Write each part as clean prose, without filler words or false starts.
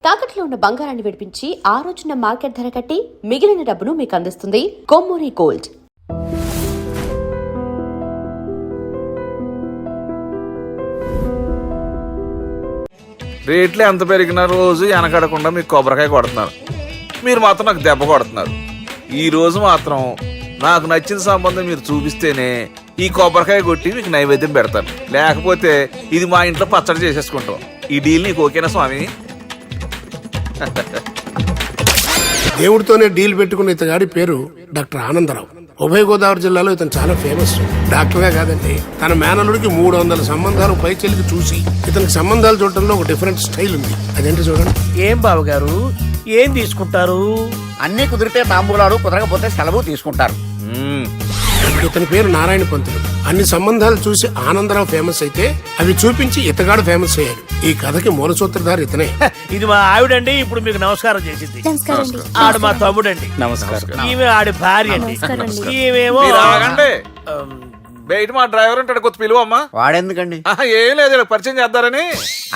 తాకట్లో ఉన్న బంగారాన్ని విడిపించి ఆ రోజున మార్కెట్ ధర కట్టి మిగిలిన డబ్బును మీకు అందిస్తుంది కొమ్మూరి గోల్డ్. రేట్లు ఎంత పెరిగినా రోజు వెనకడకుండా మీకు కొబ్బరికాయ కొడుతున్నారు, మీరు మాత్రం నాకు దెబ్బ కొడుతున్నారు. ఈ రోజు మాత్రం నాకు నచ్చిన సంబంధం మీరు చూపిస్తేనే ఈ కొబ్బరికాయ కొట్టి మీకు నైవేద్యం పెడతాను, లేకపోతే ఇది మా ఇంట్లో పచ్చడి చేసేసుకుంటాం. ఈ డీల్ నీకు ఓకేనా స్వామి? దేవుడితోనే డీల్ పెట్టుకున్న ఇతగాడి పేరు డాక్టర్ ఆనందరావు. ఉభయ గోదావరి జిల్లాలో ఇతను చాలా ఫేమస్. డాక్టర్గా కాదండి, తన మేనలుడికి 300 సంబంధాలు పైచెలికి చూసి ఇతనికి సంబంధాలు చూడటంలో ఒక డిఫరెంట్ స్టైల్ ఉంది. అదేంటి చూడండి. ఏం బావగారు, ఏం తీసుకుంటారు? అన్ని కుదిరితే తాంబూలాలు, కుదరకపోతే సెలవు తీసుకుంటారు. ఇతని పేరు నారాయణ పంతులు. అన్ని సంబంధాలు చూసి ఆనందరావు ఫేమస్ అయితే అవి చూపించి ఇతగాడు ఫేమస్ అయ్యాడు. ఈ కథకి మూల సూత్రధారి ఇతనే. ఇది మా ఆవిడండి, ఇప్పుడు మీకు నమస్కారం చేసింది. ఆడు మా తమ్ముడండి. నమస్కారం. ఈమె ఆడి భార్య అండి. ఈమెమో బయట మా డ్రైవర్ ఉంటాడు, కొత్త పిలువమ్మా. వాడెందుకండి? ఏం లేదు, పరిచయం చేద్దారని.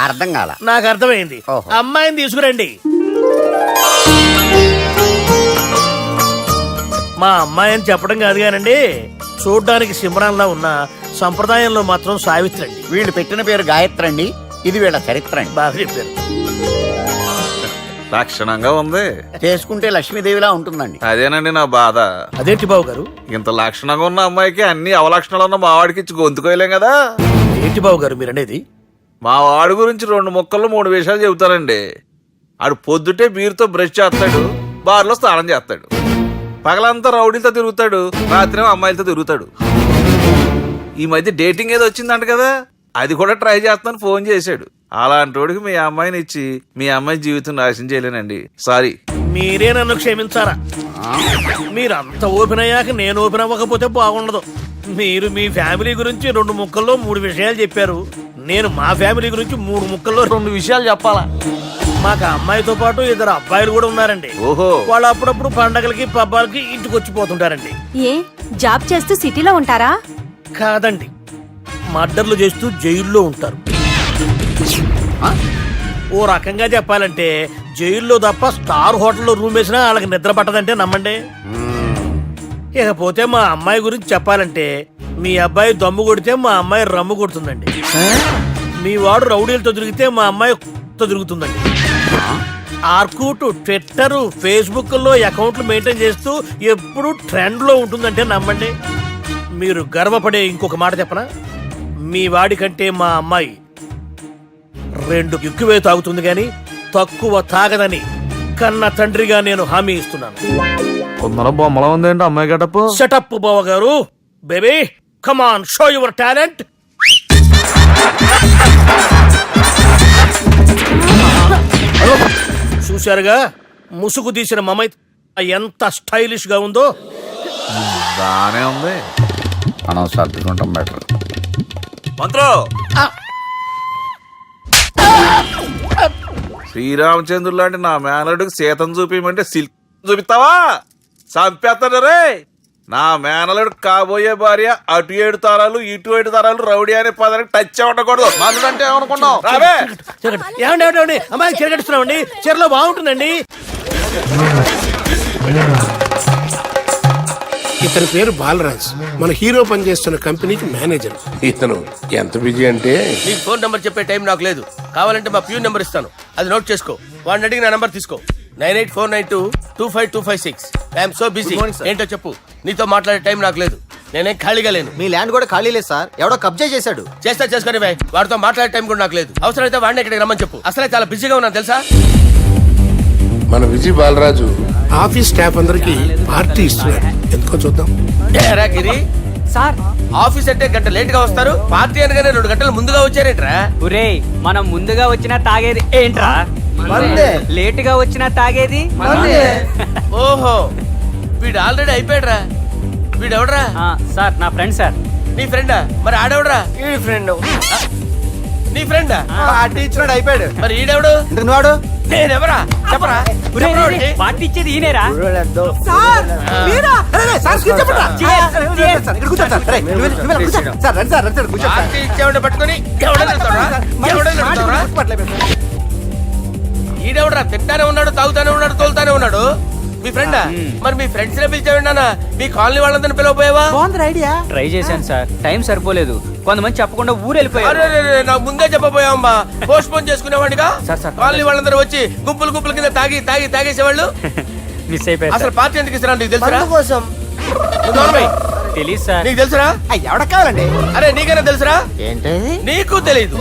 అర్థం కాల. నాకు అర్థమైంది. అమ్మాయిని తీసుకురండి. మా అమ్మాయి అని చెప్పడం కాదు కానండి, చూడ్డానికి సింహరాన్లా ఉన్న సంప్రదాయంలో మాత్రం సావిత్రి అండి. వీళ్ళు పెట్టిన పేరు గాయత్రి అండి. ఇది వీళ్ళ చరిత్ర అండి. బాగా చెప్పారు. లక్షణంగా ఉంది. చేసుకుంటే లక్ష్మీదేవిలా ఉంటుందండి. అదేనండి నా బాధ. అదేంటి బాబు గారు? ఇంత లక్షణంగా ఉన్న అమ్మాయికి అన్ని అవలక్షణాలు ఉన్న మా వాడికి ఇచ్చి గొంతుకోయలేం కదా. ఏంటి బాబు గారు మీరు అనేది? మా వాడి గురించి 2 ముక్కల్లో 3 విషయాలు చెబుతానండి. ఆడు పొద్దుటే బీరుతో బ్రష్ చేస్తాడు, బార్లో స్నానం చేస్తాడు, పగలంతా రౌడీలతో తిరుగుతాడు, రాత్రి అమ్మాయిలతో తిరుగుతాడు. ఈ మధ్య డేటింగ్ ఏదో వచ్చిందంట కదా, అది కూడా ట్రై చేస్తాను ఫోన్ చేశాడు. అలాంటి వాడికి మీ అమ్మాయిని ఇచ్చి మీ అమ్మాయి జీవితం నాశనం చేయలేనండి. సారీ. మీరే నన్ను క్షమించారా? మీరంత ఓపెన్ అయ్యాక నేను ఓపెన్ అవ్వకపోతే బాగుండదు. మీరు మీ ఫ్యామిలీ గురించి 2 ముక్కల్లో 3 విషయాలు చెప్పారు. నేను మా ఫ్యామిలీ గురించి 3 ముక్కల్లో 2 విషయాలు చెప్పాలా? మాకు అమ్మాయితో పాటు 2 అబ్బాయిలు కూడా ఉన్నారండి. ఓహో. వాళ్ళు అప్పుడప్పుడు పండగలకి పబ్బాలకి ఇంటికి వచ్చిపోతుంటారండి. ఏ జాబ్ చేస్తూ సిటీలో ఉంటారా? కాదండి, మర్డర్లు చేస్తూ జైల్లో ఉంటారు. ఓ రకంగా చెప్పాలంటే జైల్లో తప్ప స్టార్ హోటల్లో రూమ్ వేసినా వాళ్ళకి నిద్ర పట్టదంటే నమ్మండి. ఇకపోతే మా అమ్మాయి గురించి చెప్పాలంటే మీ అబ్బాయి దమ్ము కొడితే మా అమ్మాయి రమ్ము కొడుతుందండి. మీ వాడు రౌడీలతో తిరిగితే మా అమ్మాయి తిరుగుతుందండి. ఆర్కుట్, ట్విట్టర్, ఫేస్బుక్ లో అకౌంట్లు మెయింటైన్ చేస్తూ ఎప్పుడు ట్రెండ్ లో ఉంటుందంటే నమ్మండి. మీరు గర్వపడే ఇంకొక మాట చెప్పనా? మీ వాడి కంటే మా అమ్మాయి 2 ఎక్కువే తాగుతుంది గాని తక్కువ తాగదని కన్న తండ్రిగా నేను హామీ ఇస్తున్నాను. బొమ్మలా ఉందేంటి అమ్మాయి గడప? సెటప్ బావ గారు. Baby come on, show your talent. చూశారుగా ముసుగు తీసిన మమై ఎంత స్టైలిష్ గా ఉందో. బానే ఉంది. మనం సర్దుకుంటాం బెటర్. మంత్రో, శ్రీరామచంద్రుడు లాంటి నా మేనలుడికి సీతను చూపించమంటే సిల్క్ చూపిస్తావా? చంపేస్తాడు రే. నా మేనలుడు కాబోయే భార్య అటు 7 తరాలు ఇటు 7 తరాలు రౌడీ అనే పదానికి టచ్ ఉండకూడదు. మనుడు అంటే ఏమనుకున్నావు? రావే. ఏమండి అమ్మాయి చెరగడుస్తున్నామండి, చీరలో బాగుంటుందండి. ఇతని పేరు బాలరాజ్. మన హీరో పనిచేస్తున్న కంపెనీకి మేనేజర్. ఇతను ఎంత బిజీ అంటే నీకు ఫోన్ నంబర్ చెప్పే టైం నాకు లేదు. కావాలంటే మా ప్యూన్ నెంబర్ ఇస్తాను, అది నోట్ చేసుకో. వాడిని అడిగి నా నంబర్ తీసుకో. 9849225256. I'm so busy. ఏంటో చెప్పు. నీతో మాట్లాడే టైం నాకు లేదు, నేనేం ఖాళీగా లేను. మీ ల్యాండ్ కూడా ఖాళీ లేదు సార్, ఎవడో కబ్జా చేశాడు. చేస్తా చేసుకుని బాయ్, వాడితో మాట్లాడే టైం కూడా నాకు లేదు. అవసరమైతే వాడిని ఇక్కడికి రమ్మని చెప్పు. అసలే చాలా బిజీగా ఉన్నాను తెలుసా. మన విజయ్ బాలరాజు ఆఫీస్ స్టాఫ్ అందరికి పార్టీ ఇస్తున్నాడు. ఎందుకో చూద్దాం. గిరి సార్, ఆఫీస్ అంటే గంట లేట్ గా వస్తారు, పార్టీ అనగానే 2 గంటలు ముందుగా వచ్చారేంట్రా? ఒరే, మనం ముందుగా వచ్చినా తాగేది ఏంట్రా? లేటుగా వచ్చినా తాగేది. ఓహో, వీడు ఆల్రెడీ అయిపోయాడ్రా. వీడెవడరా? సార్, నా ఫ్రెండ్ సార్. నీ ఫ్రెండా? మరి ఆడెవడరా? ఈ ఫ్రెండ్ నీ ఫ్రెండా? పార్టీ ఇచ్చినాడు, అయిపోయాడు. మరి ఈడెవడు? ఎందుకు నువ్వాడు? నేనెవరా చెప్పరా? పార్టీ ఇచ్చేది ఈయనేరా? పార్టీ ఇచ్చేవాడిని పట్టుకొని ఈడెవడరా తింటానే ఉన్నాడు, తాగుతానే ఉన్నాడు, తోలుతానే ఉన్నాడు. మీ ఫ్రెండా? మరి మీ ఫ్రెండ్స్ నే పిలిచావిన్నా? మీ కాలనీ వాళ్ళందరినీ పిలవపోయావా? ట్రై చేశాను సార్, టైం సరిపోలేదు. కొంతమంది చెప్పకుండా ఊరు వెళ్ళిపోయారు. అరే నాకు ముందే చెప్పపోయావమ్మా, పోస్ట్ పోన్ చేసుకునేవాడిగా. సార్. కాలనీ వాళ్ళందరూ వచ్చి గుంపులు కింద తాగేసేవాళ్ళు. మిస్ అయిపోయారు అసలు పార్టీ ఎందుకు ఇస్తున్నా నీకు తెలుసురా? కోసం తెలియదు సార్. నీకు తెలుసురా? ఎవడ కావాలండి? అరే నీకైనా తెలుసురా? ఏంటి నీకు తెలీదు.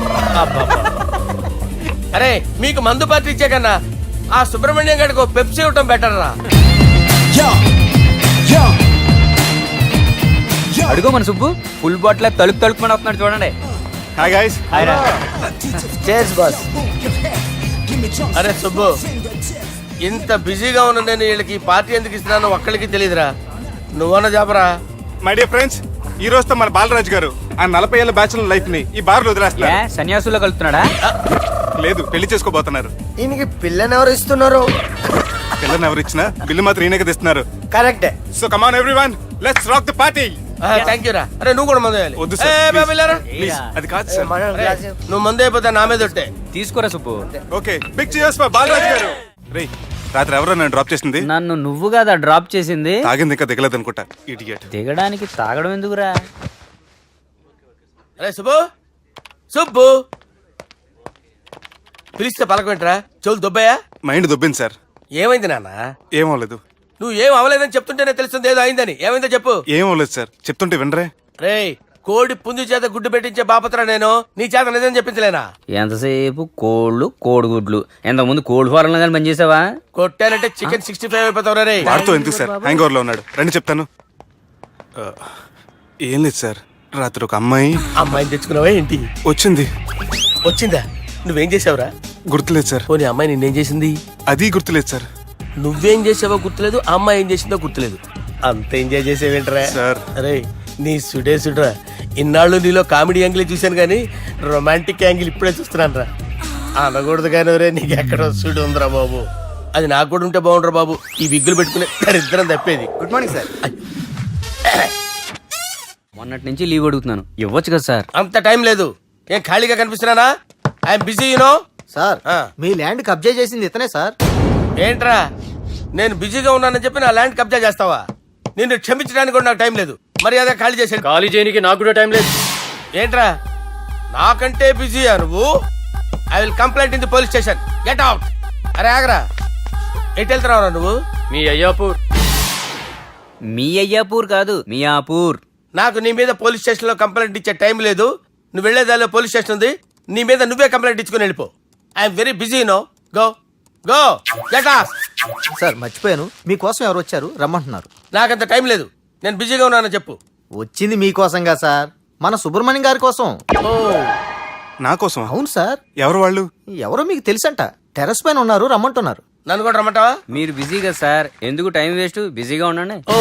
అరే మీకు మందు పార్టీ ఇచ్చే కన్నా ఆ సుబ్రహ్మణ్యం గారికి పెప్సీ ఇవ్వటం బెటర్ రా. అడుగు మన సుబ్బు ఫుల్ బాటిల్ తలుపుమని వస్తున్నాడు చూడండి. Hi guys. Chairs boss. అరే సుబ్బు, ఇంత బిజీగా ఉన్న నేను వీళ్ళకి ఈ పార్టీ ఎందుకు ఇస్తున్నానో ఒక్కడికి తెలియదురా. నువ్వన్న జాబరా? మై డియర్ ఫ్రెండ్స్, ఈ రోజుతో మన బాలరాజు గారు ఆ 40 ఏళ్ల బ్యాచులర్ లైఫ్ ని ఈ బార్ లో వదిలేస్తున్నారు. సన్యాసుల్లో కలుతున్నాడా? లేదు, పెళ్లి చేసుకోబోతున్నారు. ఈయనకి పిల్లని ఎవరు ఇస్తున్నారు? పిల్లని ఎవరు ఇచ్చినా బిల్లు మాత్రం ఈయనకే తెస్తున్నారు. కరెక్టే. So come on everyone, let's rock the party. Thank you రా. అరే నువ్వు కూడా మందు వేయాలి. వద్దు సార్, ఏ, బాబు వెళ్ళారా? ప్లీజ్. అది కాదు సార్. నువ్వు మందు అయిపోతే నా మీద ఒట్టే. తీసుకోరా Subbu. Okay, big cheers for Balaraju garu. రేయ్, రాత్రి ఎవరో నన్ను డ్రాప్ చేసింది? నన్ను నువ్వు కదా డ్రాప్ చేసింది. తాగింది ఇంకా దిగలేదు అనుకుంటా. ఇడియట్. దిగడానికి తాగడం ఎందుకురా? అరే సుబ్బు పిలిస్తే పలకమేంట్రా? చెవులు దొబ్బాయా? Mind దొబ్బింది sir. ఏమైంది నాన్న? ఏమవలేదు. నువ్వు ఏం అవ్వలేదని చెప్తుంటేనే తెలుస్తుంది ఏదో అయిందని. ఏమైందో చెప్పు. ఏమవలేదు సార్, చెప్తుంటే వినరే. రేయ్, కోడి పుంజు చేత గుడ్డు పెట్టించే బాపత్రా నేను. నీ చేత నిజం చెప్పించలేనా? ఎంతసేపు కోళ్ళు కోడిగుడ్లు. ఎంతకుముందు కోడి ఫారంలో కానీ పనిచేసావా? కొట్టానంటే చికెన్ 65 అయిపోతావు రే. వాడితో ఎందుకు సార్, హ్యాంగ్ ఓవర్ లో ఉన్నాడు. రండి చెప్తాను. ఏం లేదు సార్, రాత్రి ఒక అమ్మాయిని తెచ్చుకున్నావా ఏంటి? వచ్చిందా? నువ్వేం చేసావురా? గుర్తులేదు సార్. పోనీ అమ్మాయి నిన్నేం చేసింది? అది గుర్తులేదు సార్. నువ్వేం చేసావో గుర్తులేదు, ఆ అమ్మాయి ఏం చేసిందో గుర్తులేదు. అంత ఎంజాయ్ చేసేవేంట్రా సార్? అరే నీ సుడరా. ఇన్నాళ్ళు నీలో కామెడీ యాంగిల్ చూశాను కానీ రొమాంటిక్ యాంగిల్ ఇప్పుడే చూస్తున్నాను రా. అనకూడదు కానీ రే, నీకు ఎక్కడ సుడు ఉందిరా బాబు. అది నాకు కూడా ఉంటే బాగుండ్రా బాబు. ఈ విగ్గులు పెట్టుకునే దరిద్రం తప్పేది. Good morning sir. మొన్నటి నుంచి లీవ్ అడుగుతున్నాను, ఇవ్వచ్చు కదా సార్? అంత టైం లేదు. ఏం ఖాళీగా కనిపిస్తున్నానా? I'm busy you know. సార్, మీ ల్యాండ్ కబ్జా చేసింది ఇతనే సార్. ఏంట్రా, నేను బిజీగా ఉన్నానని చెప్పి నా ల్యాండ్ కబ్జా చేస్తావా? నిన్ను క్షమించడానికి కూడా నాకు టైం లేదు. మరి అదే ఖాళీ చేసాడు. ఖాళీ చేయడానికి నాకు కూడా టైం లేదు. ఏంట్రా, నాకంటే బిజీయా నువ్వు? I will complaint in the police station. Get out. అరే ఆగరా, ఎటు వెళ్తున్నావురా నువ్వు? మీ అయ్యాపూర్. మీ అయ్యాపూర్ కాదు, మియాపూర్. నాకు నీ మీద పోలీస్ స్టేషన్ లో కంప్లైంట్ ఇచ్చే టైం లేదు. నువ్వు వెళ్లేదాలో పోలీస్ స్టేషన్ ఉంది. నీ మీద నువ్వే కంప్లైంట్ ఇచ్చుకుని వెళ్ళిపో. I'm very busy no. Go go get out. Sir మర్చిపోయాను, మీకోసం ఎవరు వచ్చారు రమ్మంటున్నారు. నాకంత టైం లేదు, నేను బిజీగా ఉన్నానని చెప్పు. వచ్చింది మీకోసంగా సార్, మన సుబ్రహ్మణ్యం గారి కోసం. ఓ, నా కోసం? అవును సార్. ఎవరు వాళ్ళు? ఎవరో మీకు తెలుసంట, టెర్రస్ పైన ఉన్నారు, రమ్మంటున్నారు. నన్ను కూడా రమ్మంటావా? మీరు బిజీ కదా సార్, ఎందుకు టైం వేస్ట్, బిజీగా ఉండండి. ఓ,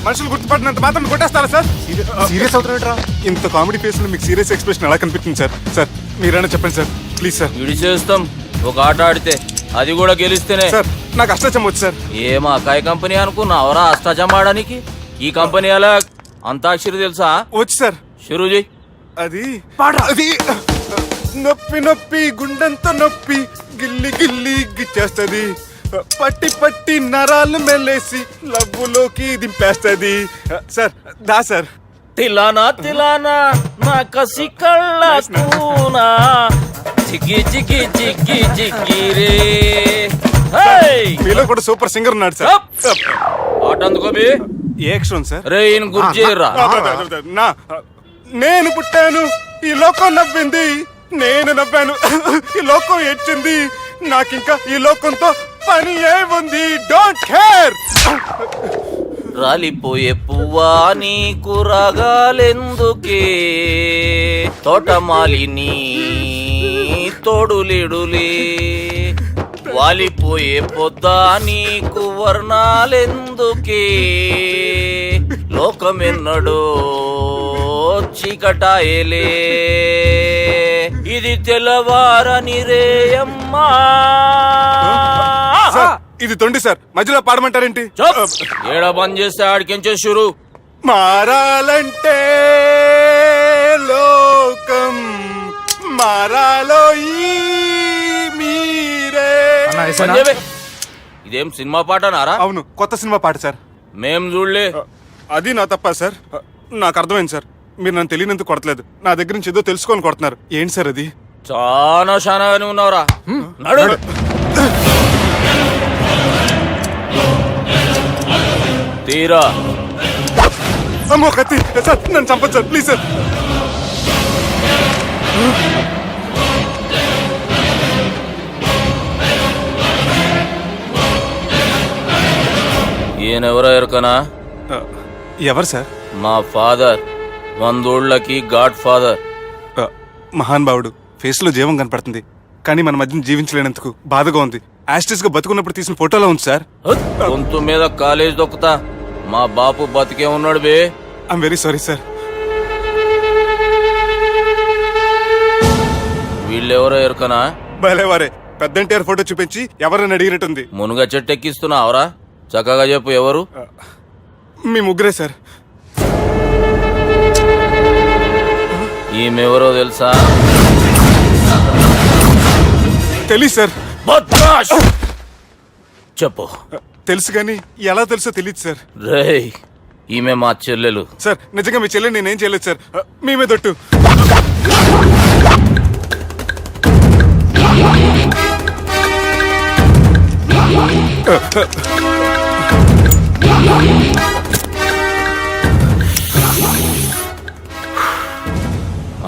మనుషులు గుర్తుపడినంత మాత్రం కొట్టేస్తారా సార్? సీరియస్ అవుతారా? ఇంత కామెడీ ఫేస్ లో మీకు సీరియస్ ఎక్స్ప్రెషన్ ఎలా కనిపిస్తుంది సార్? సార్ మీరైనా చెప్పండి సార్, ప్లీజ్ సార్. ఇడి చేస్తాం ఒక ఆట ఆడితే, అది కూడా గెలిస్తేనే. సార్ నాకు అష్టచం వచ్చు సార్. ఏం అకాయ కంపెనీ అనుకున్నావరా అష్టాచం ఆడడానికి? ఈ కంపెనీ అలా అంతాక్షరి తెలుసా? వచ్చు సార్. షురూజీ. అది నొప్పి నొప్పి గుండెంత నొప్పి గిల్లి గిల్లి గిచ్చేస్తది, పట్టి పట్టి నరాలు మెల్లేసి లవ్వులోకి దింపేస్తది. సార్ దా సార్. తిలానా తిలానా నా కసి కళ్ళ తూనా జిగ్గి జిగ్గి జిగ్గి జిగ్గి రే. మీలో కూడా సూపర్ సింగర్ ఉన్నాడు సార్. ఆట అందుకోబి. ఏ అక్షరం సార్? రే ఈయన గుర్తు చేయరా. నా నేను పుట్టాను, ఈ లోకం నవ్వింది, నేను నవ్వాను, ఈ లోకం ఏడ్చింది, నాకింకా ఈ లోకంతో పని ఏముంది? Don't care. రాలిపోయే పువ్వా నీకు రాగాలెందుకే, తోటమాలిని తోడులిడులే, వాలిపోయే పొద్దా నీకు వర్ణాలెందుకే, లోకమెన్నడో చీకటాయలే, ఇది తెల్లవారని రేయమ్మా. ఇది తొండి సార్, మధ్యలో పాడమంటారేంటి? ఏడా బంద్ చేస్తే ఆడికించే షురు. మారాలంటే లోకం మారాలో ఈ మీ సంజయ్, ఇదేం సినిమా పాట నారా? అవును, కొత్త సినిమా పాట సార్. మేం చూడలే. అది నా తప్ప సార్. నాకు అర్థమైంది సార్. మీరు నన్ను తెలియనందుకు కొడతలేదు, నా దగ్గర నుంచి ఏదో తెలుసుకొని కొడుతున్నారు. ఏంటి సార్ అది? చాలా శానాగానే ఉన్నావురా. నడు. తీరా. అమ్మో కత్తి సార్, నన్ను చంపదు సార్, ప్లీజ్ సార్. ఈయనెవరో ఎరుకనా? ఎవరు సార్? మా ఫాదర్, 100 గాడ్ ఫాదర్. మహాన్ భావుడు. ఫేస్ లో జీవం కనపడుతుంది, కానీ మన మధ్యన జీవించలేనందుకు బాధగా ఉంది. యాస్టిస్ గా బతుకున్నప్పుడు తీసిన ఫోటోలో ఉంది సార్. గొంతు మీద కాలేజ్ దొక్కుతా. మా బాపు బతికే ఉన్నాడు బే. I'm very sorry sir. వీళ్ళెవరో ఎరుకనా? భలేవారే, పెద్ద ఎన్టీఆర్ ఫోటో చూపించి ఎవరని అడిగినట్టుంది. మునుగ చెట్టు ఎక్కిస్తున్నావురా? చక్కగా చెప్పు, ఎవరు? మీ ముగ్గురే సార్. ఈమెవరో తెలుసా? తెలీదు సార్. బద్మాష్! చెప్పు. తెలుసు కానీ ఎలా తెలుసో తెలియదు సార్. రేయ్, ఈమె మా చెల్లెలు. సార్ నిజంగా మీ చెల్లెని నేనేం చేయలేదు సార్. మీ మీద ఒట్టు.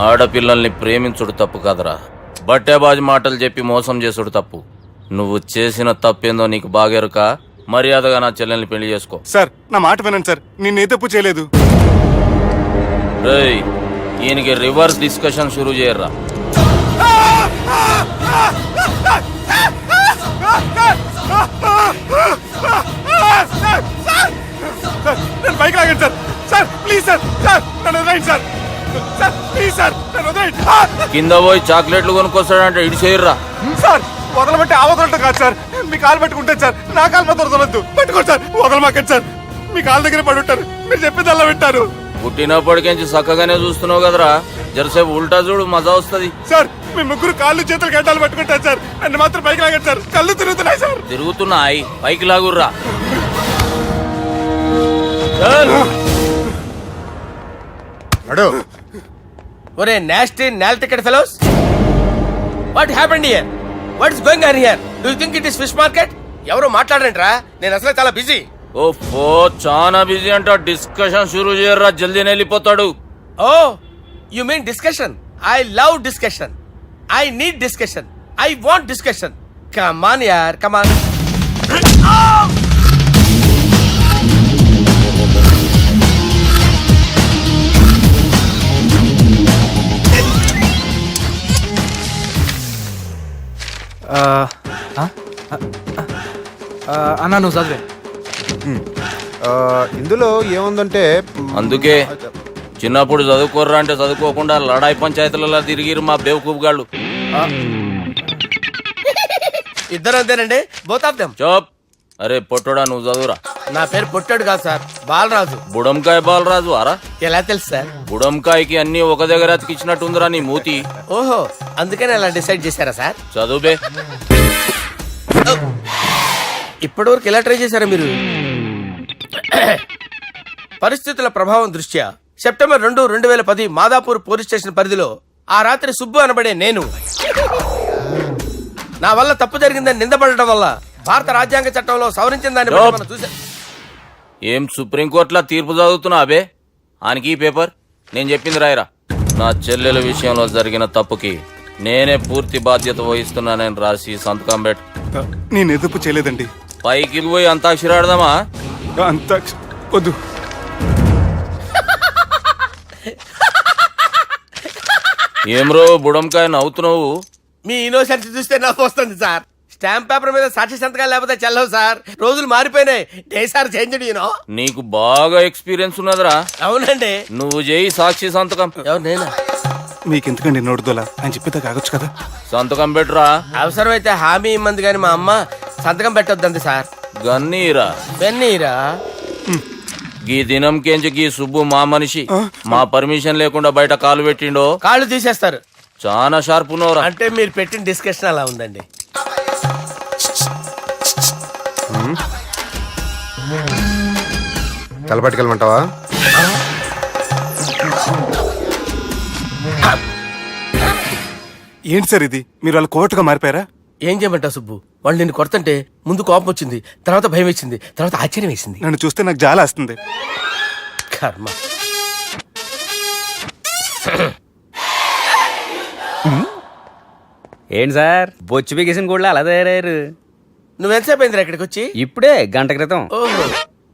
ఆడపిల్లల్ని ప్రేమించుడు తప్పు కాదురా, బట్టేబాజు మాటలు చెప్పి మోసం చేసుడు తప్పు. నువ్వు చేసిన తప్పేందో నీకు బాగెరుక. మర్యాదగా నా చెల్లెల్ని పెళ్లి చేసుకో. సార్ నా మాట వినండి సార్, నేనే తప్పు చేయలేదు. రేయ్, ఈయనకి రివర్స్ డిస్కషన్ షురూ చేయర్రా. నేను బైక్ లాగండి sir. Sir please sir. Sir నన్ను వదిలేయండి సార్. సార్ ప్లీజ్ సార్, నన్ను వదిలేయండి. కింద పోయి చాక్లెట్లు కొనుక్కొస్తాడంటే ఇటు చేయర్రా. సార్ వదలమంటే ఆ వదలటం కాదు సార్. మీ కాలు పట్టుకుంటాను సార్, నా కాలు మాత్రం వదలొద్దు. పట్టుకోండి సార్, వదలమాకండి సార్. మీ కాలు దగ్గర పడి ఉంటారు, మీరు చెప్పేది అలా వింటారు. పుట్టినప్పటికేంచి చక్కగానే చూస్తున్నావు కదరా, జరసేపు ఉల్టా చూడు, మజా వస్తుంది. సార్ మీ ముగ్గురు కాళ్ళు చేతులు గడ్డాలు పట్టుకుంటారు సార్, నన్ను మాత్రం పైకి లాగండి సార్. కళ్ళు తిరుగుతున్నాయి సార్. తిరుగుతున్నాయి, పైకి లాగుర్రా. ఒరే నాస్టీ నాల్టికెట్ fellows, what happened here? What is going on here? Do you think it is fish market? ఎవరో మాట్లాడండిరా, నేను అసలే చాలా బిజీ. ఓఫో, చాలా బిజీ అంట. డిస్కషన్ షురూ చేయర్రా, జల్దీనే వెళ్ళిపోతాడు. Oh you mean discussion? I love discussion. I need discussion. I want discussion. Come on యార్, కమ్ ఆన్. అన్నా నువ్వు చదివే. ఇందులో ఏముందంటే అందుకే చిన్నప్పుడు చదువుకోర్రా అంటే చదువుకోకుండా లడాయి పంచాయతీలలో తిరిగిరు మా బేవకూపు గాళ్ళు. ఇద్దరు అంతేనండి, బోత్ ఆఫ్ దెమ్. చోప్. అరే పొట్టోడా, నువ్వు చదువురా. నా పేరు పొట్టాడు కాదు సార్, బాలరాజు. బుడంకాయ బాలరాజు అరా? ఎలా తెలుసు సార్? బుడంకాయకి అన్ని ఒక దగ్గర అతికిచ్చినట్టుందిరా నీ మూతి. ఓహో, అందుకని అలా డిసైడ్ చేశారా సార్? చదువుబే. ఇప్పటివరకు ఎలా ట్రై చేశారా మీరు? పరిస్థితుల ప్రభావం దృష్ట్యా సెప్టెంబర్ 2, 2010 మాదాపూర్ పోలీస్ స్టేషన్ పరిధిలో ఆ రాత్రి సుబ్బు అనబడే నేను నా వల్ల తప్పు జరిగిందని నిందపడటం వల్ల భారత రాజ్యాంగ చట్టంలో సవరించిన దాన్ని బట్టి మనం చూసా. ఏం సుప్రీంకోర్టులో తీర్పు చదువుతున్నా అబే? ఆనికి ఈ పేపర్ నేను చెప్పింది రాయరా. నా చెల్లెల విషయంలో జరిగిన తప్పుకి నేనే పూర్తి బాధ్యత వహిస్తున్నానని రాసి సంతకం పెట్టు. నేను ఎదుపు చేయలేదండి. పైకి పోయి అంతాక్షరి ఆడదామా? అంత వద్దు. ఏమ్రో బుడంకాయ నవ్వుతున్నావు? మీ ఇన్నోసెన్స్ చూస్తే నవ్వు వస్తుంది సార్. స్టాంప్ పేపర్ మీద సాక్షి సంతకాలు లేకపోతే చెల్లవు సార్. రోజులు మారిపోయినాయి. Day sir changed you know. నీకు బాగా ఎక్స్పీరియన్స్ ఉన్నదిరా. అవునండి. నువ్వు చేయి సాక్షి సంతకం. ఎవరు నేనా? మీకు ఎందుకండి నోడుదోలా అని చెప్పితే కాగొచ్చు కదా. సంతకం పెట్టురా. అవసరమైతే హామీ ఇమ్మంది కానీ మా అమ్మ సంతకం పెట్టొద్దండి సార్. గన్నీరా బెన్నీరా. గీ దినంకేంచి గీ సుబ్బు మా మనిషి. మా పర్మిషన్ లేకుండా బయట కాలు పెట్టిండో కాళ్ళు తీసేస్తారు. చాలా షార్ప్ ఉన్నవరా. అంటే మీరు పెట్టిన డిస్కషన్ అలా ఉందండి. తలపట్టుకెళ్ళమంటావా? ఏంటి సార్ ఇది, మీరు వాళ్ళు కోర్టుగా మారిపోయారా? ఏం చేయమంటావు సుబ్బు, వాళ్ళు నిన్ను కొడుతుంటే ముందు కోపం వచ్చింది, తర్వాత భయం వేసింది, తర్వాత ఆశ్చర్యం వేసింది. నన్ను చూస్తే నాకు జాలి వస్తుంది. కర్మ. ఏంటి సార్ బొచ్చు బిగేసిన కూడా అలా తయారయ్యారు? నువ్వెంతసేపు అయిందిరా ఇక్కడికి వచ్చి? ఇప్పుడే గంట క్రితం. ఓహో,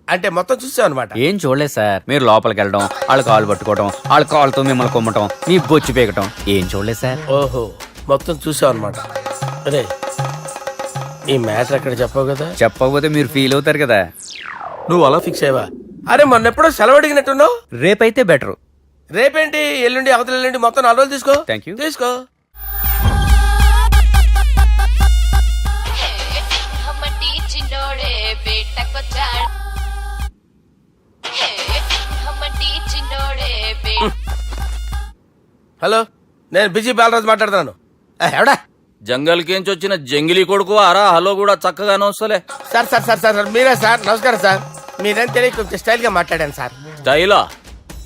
అంటే మొత్తం చూసావు అనమాట. ఏం చూడలేదు సార్, మీరు లోపలికి వెళ్ళడం, వాళ్ళ కాళ్ళు పట్టుకోవడం, వాళ్ళ కాళ్ళతో మిమ్మల్ని కొమ్మటం, మీ బొచ్చు పీకటం ఏం చూడలేదు సార్. ఓహో, మొత్తం చూసావు అనమాట. అరే, ఈ మ్యాటర్ అక్కడ చెప్పావు కదా. చెప్పకపోతే మీరు ఫీల్ అవుతారు కదా. నువ్వు అలా ఫిక్స్ అయ్యవా? అరే, మొన్నెప్పుడో సెలవు అడిగినట్టున్నావు. రేపైతే బెటర్. రేపేంటి, ఎల్లుండి, అవతల ఎల్లుండి, మొత్తం 4 రోజులు తీసుకో. Thank you. తీసుకో. హలో, నేను బిజీ బాలరాజు మాట్లాడుతున్నాను. ఎవడా? జంగల్కేంచి వచ్చిన జంగిలీ కొడుకు అరా హలో కూడా చక్కగానే వస్తలే. సార్ సార్ సార్ సార్ మీరే సార్? నమస్కారం సార్. మీరేం తెలియక కొంచెం స్టైల్ గా మాట్లాడాను సార్. స్టైలా?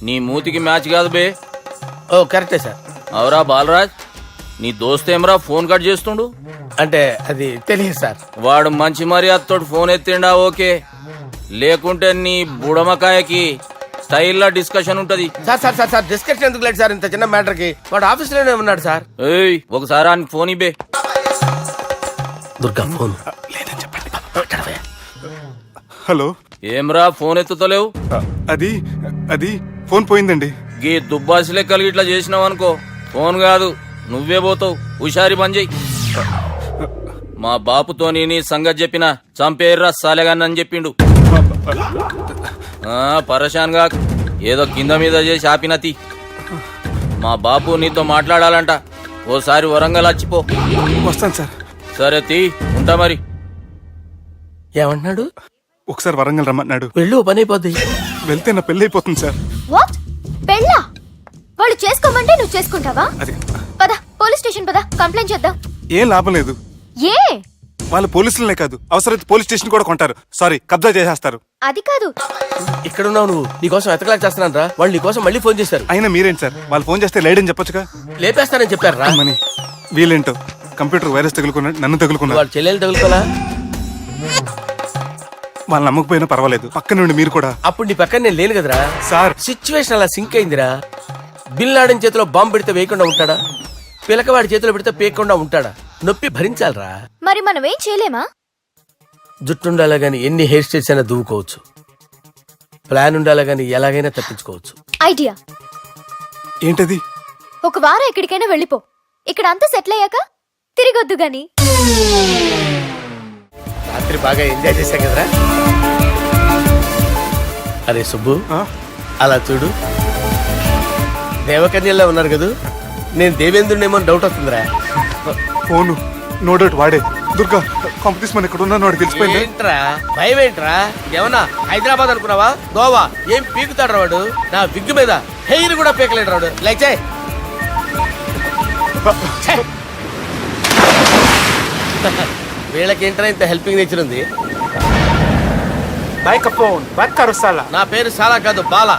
నీ మూతికి మ్యాచ్ కాదు బే. ఓ కరెక్టే సార్. అవరా బాలరాజ్, నీ దోస్తేమరా ఫోన్ కట్ చేస్తుండు? అంటే అది తెలియదు సార్. వాడు మంచి మర్యాదతో ఫోన్ ఎత్తిండా ఓకే, లేకుంటే నీ బుడమకాయకి స్టైల్లా డిస్కషన్ ఉంటది. Sir sir sir sir discussion ఎందుకు లేదు సార్, ఇంత చిన్న మ్యాటర్ కి. వాడు ఆఫీస్ లోనే ఉన్నాడు సార్. ఏయ్, ఒకసారి ఆయనకి ఫోన్ ఇబ్బే. దుర్గా ఫోన్. హలో, ఏమ్రా ఫోన్ ఎత్తుతలేవు? అది అది ఫోన్ పోయిందండి. గీ దుబ్బాసి లెక్కలు ఇట్లా చేసినావు అనుకో, ఫోన్ కాదు నువ్వే పోతావు. హుషారి పని చెయ్యి. మా బాపుతోని నీ సంగతి చెప్పిన చంపేర్రా సాలెగాన్ని చెప్పిండు. పరేషాన్ గా ఏదో కింద మీద చేసి ఆపినతి. మా బాపు నీతో మాట్లాడాలంట, ఓసారి వరంగల్ వచ్చిపో. వస్తాను సార్. సరే తీ, ఉంటా మరి. ఏమంటున్నాడు? ఒకసారి వరంగల్ రమ్మన్నాడు. వెళ్ళు, పని అయిపోద్ది. వెళ్తే నా పెళ్లి అయిపోతుంది సార్. వాట్? పెళ్ళా? వాళ్ళు చేసుకోమంటే నువ్వు చేసుకుంటావా? అది పద, పోలీస్ స్టేషన్ పద, కంప్లైంట్ చేద్దాం. ఏం లాభం లేదు. ఏ? వాళ్ళు పోలీసులనే కాదు, అవసరమైతే పోలీస్ స్టేషన్ కూడా కొంటారు. సారీ, కబ్జా చేసేస్తారు. అది కాదు. ఇక్కడ ఉన్నావు నువ్వు, నీకోసం ఎతకలేక చేస్తున్నాను రా. వాళ్ళు నీకోసం మళ్ళీ ఫోన్ చేశారు. అయినా మీరేంటి సార్, వాళ్ళు ఫోన్ చేస్తే లేడని చెప్పొచ్చుగా. లేపేస్తానని చెప్పారు రా. మని వీళ్ళేంటో కంప్యూటర్ వైరస్ తగులుకున్నాడు, నన్ను తగులుకున్నాడు. వాళ్ళ చెల్లెలు తగులుకోలా? వాళ్ళు నమ్మకపోయినా పర్వాలేదు, పక్క నుండి మీరు కూడా. అప్పుడు నీ పక్కన నేను లేను కదరా సార్. సిచ్యువేషన్ అలా సింక్ అయిందిరా. బిల్ లాడెన్ చేతిలో బాంబు పెడితే వేయకుండా ఉంటాడా? పిలకవాడి చేతిలో పెడితే పేయకుండా ఉంటాడా? నొప్పి భరించాలరా. మరి మనం ఏం చేయలేమా? జుట్టుండాలా గాని ఎన్ని హెయిర్ స్టైల్స్ అయినా దువ్వుకోవచ్చు. ప్లాన్ ఉండాలా గాని ఎలాగైనా తప్పించుకోవచ్చు. ఐడియా ఏంటది? ఒక వారం ఎక్కడికైనా వెళ్ళిపో. ఇక్కడ అంతా సెటిల్ అయ్యాక తిరిగొద్దు గాని. రాత్రి బాగా ఎంజాయ్ చేశా కదరా. అరే సుబ్బు, అలా చూడు, దేవకన్యల్లో ఉన్నారు కదూ. నేను దేవేంద్రునేమో డౌట్ వస్తుందిరా. ఫోను నో డౌట్ వాడే. దుర్గా కాంపిటీషన్ మన ఇక్కడ ఉన్నాను, వాడు తెలిసిపోయింది. ఏంట్రా భయం ఏంట్రా? ఏమన్నా హైదరాబాద్ అనుకున్నావా? గోవా? ఏం పీకుతాడు వాడు? నా విగ్గు మీద హెయిర్ కూడా పీకలేడు రాడు. లైక్ వీళ్ళకేంట్రా ఇంత హెల్పింగ్ నేచర్ ఉంది. నా పేరు సాలా కాదు, బాలా.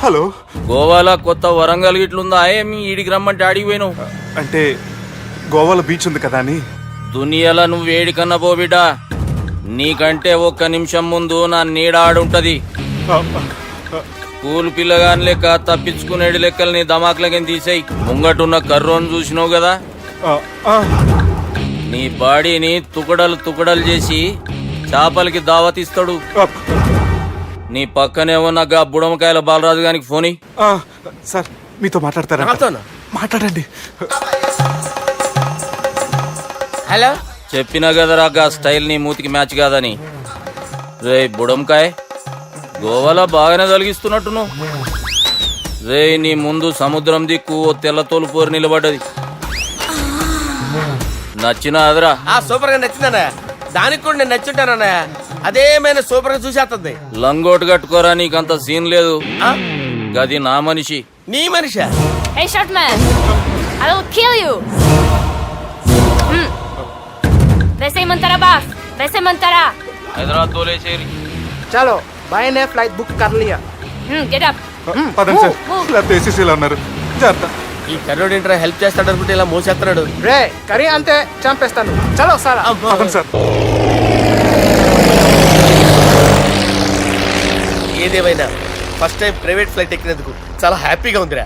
హలో, గోవాలో కొత్త వరంగల్ గిట్లుందా? ఏమి ఈడికి రమ్మంటే ఆడికి పోయినావు? అంటే గోవాలో బీచ్ ఉంది కదా అని. దునియాలో నువ్వు వేడికన్నా పో బిడ్డ, నీకంటే ఒక్క నిమిషం ముందు నా నీడ ఆడుంటది. స్కూల్ పిల్లగాని లెక్క తప్పించుకునేడు లెక్కలు నీ దమాకులకి తీసేయి. ముంగటున్న కర్రోని చూసినావు కదా, నీ బాడీని తుకడలు తుకడలు చేసి చేపలకి దావతిస్తాడు. నీ పక్కనే ఉన్న గా బుడమకాయల బాలరాజు గారికి ఫోని. సార్ మీతో మాట్లాడతారా? మాట్లాడండి. హలో, చెప్పినా కదరా గా స్టైల్ నీ మూతికి మ్యాచ్ కాదని. రే బుడంకాయ్, గోవాలో బాగానే తొలగిస్తున్నట్టును. రే నీ ముందు సముద్రం దిక్కు ఓ తెల్ల తోలు పోరు నిలబడ్డది. నచ్చినా అదరా? సూపర్ గా నచ్చిందన్నా. దానికి కూడా నేను నచ్చుంటానన్నా. అదేమైనా సూపర్ గా చూసేస్తుంది. లంగోటు కట్టుకోరా, నీకంత సీన్ లేదు. గది నా మనిషి. నీ Manisha? Hey short man, I will kill you. वैसे ही मंतरा बास वैसे मंतरा హైదరాబాద్ తోలేసేరి చలో బాయ్ నే ఫ్లైట్ బుక్ కర్ లియా गेट अप పదండి సార్ లేకపోతే ఏసీసీలో ఉన్నారు జాగ్రత్త. ఈ కర్రోడు ఏంట్రా హెల్ప్ చేస్తాడు అనుకుంటే ఇలా మోసేస్తున్నాడు. రే కరీ అంతే చంపేస్తాను చలో సారా పదండి సార్. ఏదేమైనా ఫస్ట్ టైం ప్రైవేట్ ఫ్లైట్ ఎక్కినందుకు చాలా హ్యాపీగా ఉందిరా.